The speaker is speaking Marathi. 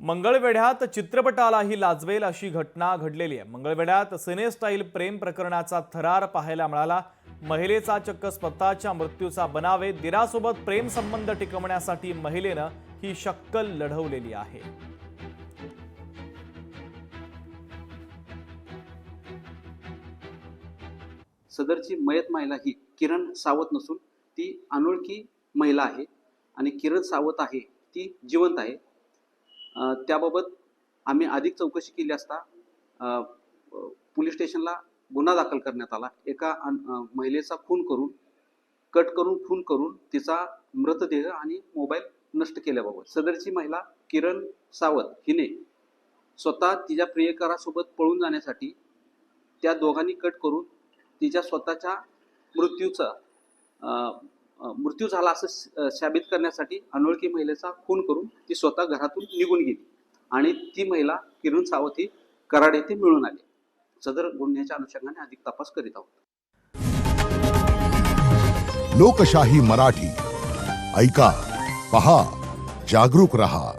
मंगळवेढ्यात चित्रपटालाही लाजवेल अशी घटना घडलेली आहे। मंगळवेढ्यात सिने स्टाईल प्रेम प्रकरणाचा थरार पाहायला मिळाला। महिलेचा चक्क स्वतःच्या मृत्यूचा बनावे दिरासोबत प्रेम संबंध टिकवण्यासाठी महिलेनं ही शक्कल लढवलेली आहे। सदरची मयत महिला ही किरण सावत नसून ती अनोळखी महिला आहे आणि किरण सावत आहे ती जिवंत आहे। त्याबाबत आम्ही अधिक चौकशी केली असता पोलीस स्टेशनला गुन्हा दाखल करण्यात आला। एका महिलेचा कट करून खून करून तिचा मृतदेह आणि मोबाईल नष्ट केल्याबाबत सदरची महिला किरण सावत हिने स्वतः तिच्या प्रियकरासोबत पळून जाण्यासाठी त्या दोघांनी कट करून तिच्या स्वतःच्या मृत्यू झाला असं साबित करण्यासाठी अनोळखी महिलेचा खून करून ती स्वतः घरातून निघून गेली आणि ती महिला किरण सावत ही कराड येथे मिळून आली। सदर गुन्ह्याच्या अनुषंगाने अधिक तपास करीत आहोत। लोकशाही मराठी ऐका, पहा, जागरूक रहा।